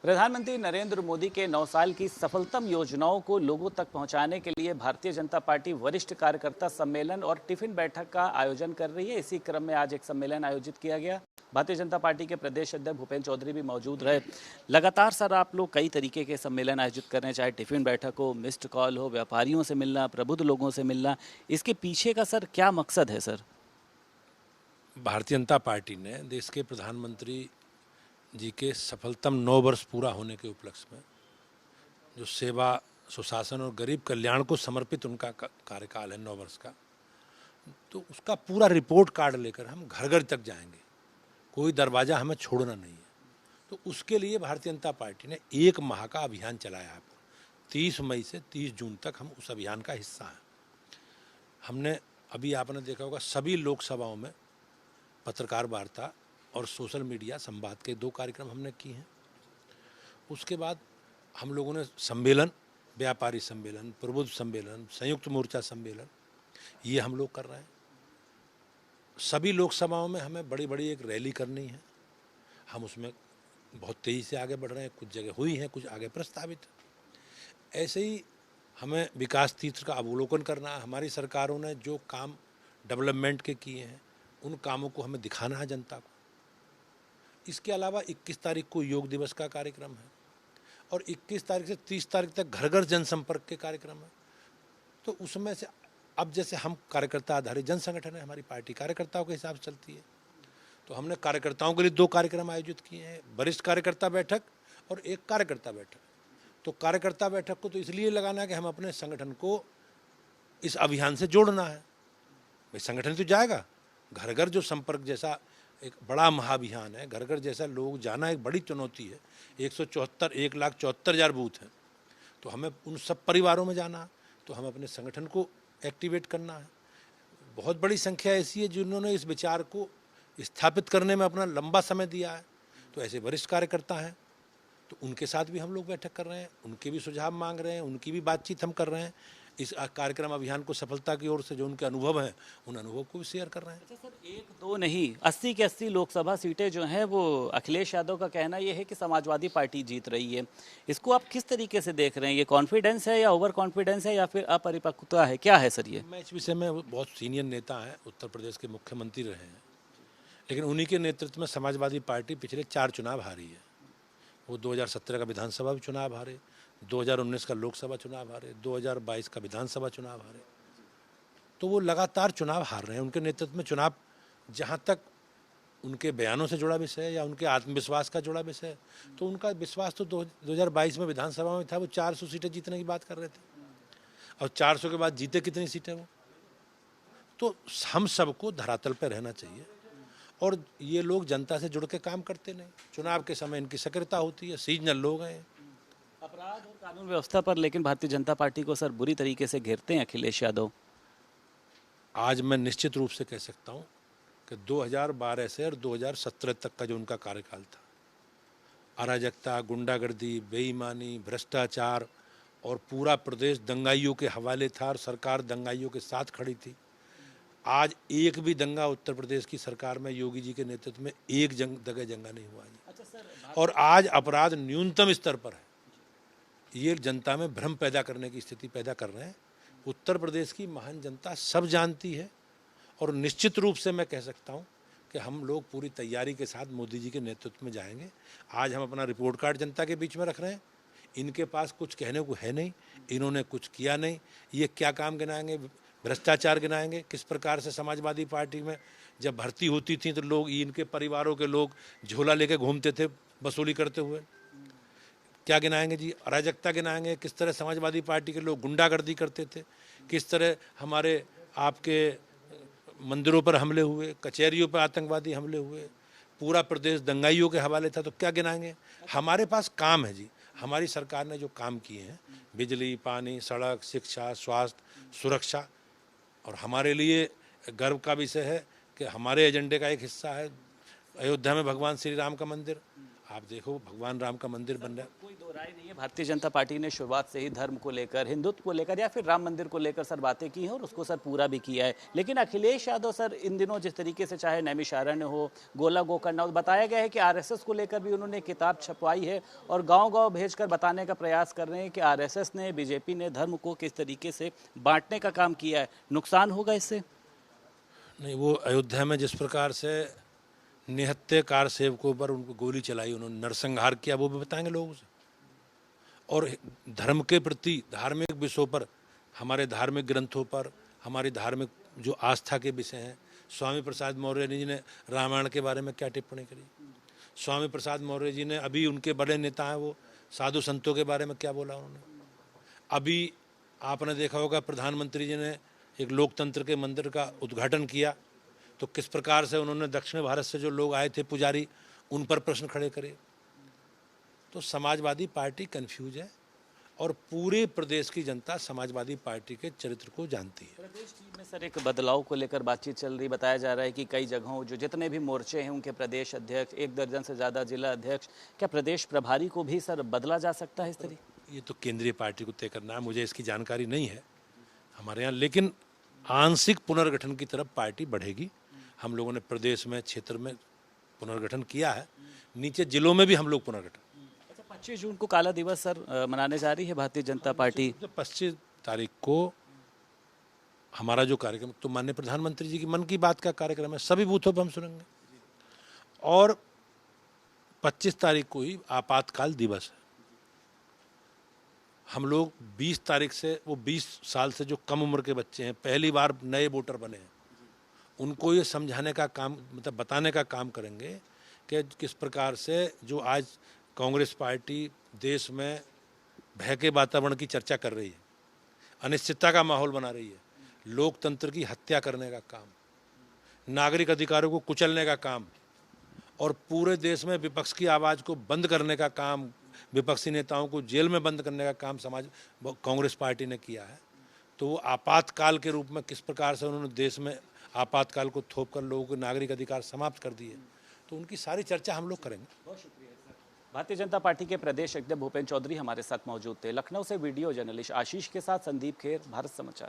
प्रधानमंत्री नरेंद्र मोदी के 9 साल की सफलतम योजनाओं को लोगों तक पहुंचाने के लिए भारतीय जनता पार्टी वरिष्ठ कार्यकर्ता सम्मेलन और टिफिन बैठक का आयोजन कर रही है। इसी क्रम में आज एक सम्मेलन आयोजित किया गया। भारतीय जनता पार्टी के प्रदेश अध्यक्ष भूपेंद्र चौधरी भी मौजूद रहे। लगातार सर आप लोग कई तरीके के सम्मेलन आयोजित कर रहे हैं, चाहे टिफिन बैठक हो, मिस्ड कॉल हो, व्यापारियों से मिलना, प्रबुद्ध लोगों से मिलना, इसके पीछे का सर क्या मकसद है सर? भारतीय जनता पार्टी ने देश के प्रधानमंत्री जी के सफलतम 9 वर्ष पूरा होने के उपलक्ष्य में जो सेवा, सुशासन और गरीब कल्याण को समर्पित उनका कार्यकाल है 9 वर्ष का, तो उसका पूरा रिपोर्ट कार्ड लेकर हम घर घर तक जाएंगे। कोई दरवाज़ा हमें छोड़ना नहीं है। तो उसके लिए भारतीय जनता पार्टी ने 1 माह का अभियान चलाया है। 30 मई से 30 जून तक हम उस अभियान का हिस्सा हैं। हमने अभी आपने देखा होगा सभी लोकसभाओं में पत्रकार वार्ता और सोशल मीडिया संवाद के 2 कार्यक्रम हमने किए हैं। उसके बाद हम लोगों ने सम्मेलन, व्यापारी सम्मेलन, प्रबुद्ध सम्मेलन, संयुक्त मोर्चा सम्मेलन, ये हम लोग कर रहे हैं। सभी लोकसभाओं में हमें बड़ी बड़ी एक रैली करनी है। हम उसमें बहुत तेज़ी से आगे बढ़ रहे हैं। कुछ जगह हुई हैं, कुछ आगे प्रस्तावित। ऐसे ही हमें विकास तीर्थ का अवलोकन करना है। हमारी सरकारों ने जो काम डेवलपमेंट के किए हैं उन कामों को हमें दिखाना है जनता को। इसके अलावा 21 तारीख को योग दिवस का कार्यक्रम है और 21 तारीख से 30 तारीख तक घर घर जनसंपर्क के कार्यक्रम है। तो उसमें से अब जैसे हम कार्यकर्ता आधारित जन संगठन है, हमारी पार्टी कार्यकर्ताओं के हिसाब से चलती है, तो हमने कार्यकर्ताओं के लिए 2 कार्यक्रम आयोजित किए हैं, वरिष्ठ कार्यकर्ता बैठक और एक कार्यकर्ता बैठक। तो कार्यकर्ता बैठक को तो इसलिए लगाना है कि हम अपने संगठन को इस अभियान से जोड़ना है। भाई संगठन तो जाएगा, घर घर जो संपर्क जैसा एक बड़ा महाअभियान है, घर घर जैसा लोग जाना एक बड़ी चुनौती है। 1,74,00,000 बूथ हैं, तो हमें उन सब परिवारों में जाना है, तो हमें अपने संगठन को एक्टिवेट करना है। बहुत बड़ी संख्या ऐसी है जिन्होंने इस विचार को स्थापित करने में अपना लंबा समय दिया है। तो ऐसे वरिष्ठ कार्यकर्ता हैं, तो उनके साथ भी हम लोग बैठक कर रहे हैं, उनके भी सुझाव मांग रहे हैं, उनकी भी बातचीत हम कर रहे हैं। इस कार्यक्रम अभियान को सफलता की ओर से जो उनके अनुभव हैं उन अनुभव को भी शेयर कर रहे हैं। अच्छा सर, 1-2 नहीं, 80 की 80 लोकसभा सीटें जो हैं वो अखिलेश यादव का कहना ये है कि समाजवादी पार्टी जीत रही है। इसको आप किस तरीके से देख रहे हैं? ये कॉन्फिडेंस है या ओवर कॉन्फिडेंस है या फिर अपरिपक्वता है, क्या है सर ये? मैं इस विषय में बहुत सीनियर नेता हैं, उत्तर प्रदेश के मुख्यमंत्री रहे हैं, लेकिन उन्हीं के नेतृत्व में समाजवादी पार्टी पिछले 4 चुनाव हारी है। वो 2017 का विधानसभा भी चुनाव हारे, 2019 का लोकसभा चुनाव हारे, 2022 का विधानसभा चुनाव हारे। तो वो लगातार चुनाव हार रहे हैं। उनके नेतृत्व में चुनाव, जहाँ तक उनके बयानों से जुड़ा विषय है या उनके आत्मविश्वास का जुड़ा विषय है, तो उनका विश्वास तो 2022 में विधानसभा में था। वो 400 सीटें जीतने की बात कर रहे थे और 400 के बाद जीते कितनी सीटें वो। तो हम सबको धरातल पर रहना चाहिए और ये लोग जनता से जुड़ के काम करते नहीं। चुनाव के समय इनकी सक्रियता होती है, सीजनल लोग हैं। अपराध और कानून व्यवस्था पर लेकिन भारतीय जनता पार्टी को सर बुरी तरीके से घेरते हैं अखिलेश यादव। आज मैं निश्चित रूप से कह सकता हूँ कि 2012 से और 2017 तक का जो उनका कार्यकाल था, अराजकता, गुंडागर्दी, बेईमानी, भ्रष्टाचार और पूरा प्रदेश दंगाइयों के हवाले था और सरकार दंगाइयों के साथ खड़ी थी। आज एक भी दंगा उत्तर प्रदेश की सरकार में योगी जी के नेतृत्व में एक दंगा नहीं हुआ है। अच्छा सर, और आज अपराध न्यूनतम स्तर पर है। ये जनता में भ्रम पैदा करने की स्थिति पैदा कर रहे हैं। उत्तर प्रदेश की महान जनता सब जानती है और निश्चित रूप से मैं कह सकता हूँ कि हम लोग पूरी तैयारी के साथ मोदी जी के नेतृत्व में जाएंगे। आज हम अपना रिपोर्ट कार्ड जनता के बीच में रख रहे हैं। इनके पास कुछ कहने को है नहीं, इन्होंने कुछ किया नहीं। ये क्या काम गिनाएंगे? भ्रष्टाचार गिनाएंगे। किस प्रकार से समाजवादी पार्टी में जब भर्ती होती थी तो लोग, इनके परिवारों के लोग झोला लेके घूमते थे वसूली करते हुए। क्या गिनाएंगे जी? अराजकता गिनाएंगे। किस तरह समाजवादी पार्टी के लोग गुंडागर्दी करते थे, किस तरह हमारे आपके मंदिरों पर हमले हुए, कचहरियों पर आतंकवादी हमले हुए, पूरा प्रदेश दंगाइयों के हवाले था। तो क्या गिनाएंगे? हमारे पास काम है जी। हमारी सरकार ने जो काम किए हैं, बिजली, पानी, सड़क, शिक्षा, स्वास्थ्य, सुरक्षा, और हमारे लिए गर्व का विषय है कि हमारे एजेंडे का एक हिस्सा है अयोध्या में भगवान श्री राम का मंदिर। आप देखो भगवान राम का मंदिर बन रहा है। कोई दो राय नहीं है, भारतीय जनता पार्टी ने शुरुआत से ही धर्म को लेकर, हिंदुत्व को लेकर या फिर राम मंदिर को लेकर सर बातें की हैं और उसको सर पूरा भी किया है। लेकिन अखिलेश यादव सर इन दिनों जिस तरीके से चाहे नैमिषारण्य हो, गोला गोकर्ण हो, बताया गया है कि आरएसएस को लेकर भी उन्होंने किताब छपवाई है और गांव-गांव भेजकर बताने का प्रयास कर रहे हैं कि आरएसएस ने, बीजेपी ने धर्म को किस तरीके से बांटने का काम किया है। नुकसान होगा इससे? नहीं, वो अयोध्या में जिस प्रकार से निहत्थे कार सेवकों पर उनको गोली चलाई, उन्होंने नरसंहार किया, वो भी बताएंगे लोगों से। और धर्म के प्रति, धार्मिक विषयों पर, हमारे धार्मिक ग्रंथों पर, हमारी धार्मिक जो आस्था के विषय हैं, स्वामी प्रसाद मौर्य जी ने रामायण के बारे में क्या टिप्पणी करी, स्वामी प्रसाद मौर्य जी ने, अभी उनके बड़े नेता हैं वो, साधु संतों के बारे में क्या बोला उन्होंने। अभी आपने देखा होगा प्रधानमंत्री जी ने एक लोकतंत्र के मंदिर का उद्घाटन किया, तो किस प्रकार से उन्होंने दक्षिण भारत से जो लोग आए थे पुजारी, उन पर प्रश्न खड़े करे। तो समाजवादी पार्टी कंफ्यूज है और पूरे प्रदेश की जनता समाजवादी पार्टी के चरित्र को जानती है। प्रदेश टीम में सर एक बदलाव को लेकर बातचीत चल रही, बताया जा रहा है कि कई जगहों जो जितने भी मोर्चे हैं उनके प्रदेश अध्यक्ष, 1 दर्जन से ज़्यादा जिला अध्यक्ष, क्या प्रदेश प्रभारी को भी सर बदला जा सकता है इस तरीके? ये तो केंद्रीय पार्टी को तय करना है, मुझे इसकी जानकारी नहीं है हमारे यहाँ। लेकिन आंशिक पुनर्गठन की तरफ पार्टी बढ़ेगी। हम लोगों ने प्रदेश में, क्षेत्र में पुनर्गठन किया है, नीचे जिलों में भी हम लोग पुनर्गठन। 25 जून को काला दिवस सर मनाने जा रही है भारतीय जनता पार्टी। 25 तारीख को हमारा जो कार्यक्रम, तो माननीय प्रधानमंत्री जी की मन की बात का कार्यक्रम है, सभी बूथों पर हम सुनेंगे। और 25 तारीख को ही आपातकाल दिवस है। हम लोग 20 तारीख से, वो 20 साल से जो कम उम्र के बच्चे हैं, पहली बार नए वोटर बने हैं, उनको ये समझाने का काम, मतलब बताने का काम करेंगे कि किस प्रकार से जो आज कांग्रेस पार्टी देश में भय के वातावरण की चर्चा कर रही है, अनिश्चितता का माहौल बना रही है, लोकतंत्र की हत्या करने का काम, नागरिक अधिकारों को कुचलने का काम और पूरे देश में विपक्ष की आवाज़ को बंद करने का काम, विपक्षी नेताओं को जेल में बंद करने का काम कांग्रेस पार्टी ने किया है। तो वो आपातकाल के रूप में किस प्रकार से उन्होंने देश में आपातकाल को थोप कर लोगों के नागरिक अधिकार समाप्त कर दिए, तो उनकी सारी चर्चा हम लोग करेंगे। बहुत शुक्रिया सर। भारतीय जनता पार्टी के प्रदेश अध्यक्ष भूपेन्द्र चौधरी हमारे साथ मौजूद थे। लखनऊ से वीडियो जर्नलिस्ट आशीष के साथ संदीप खेर, भारत समाचार।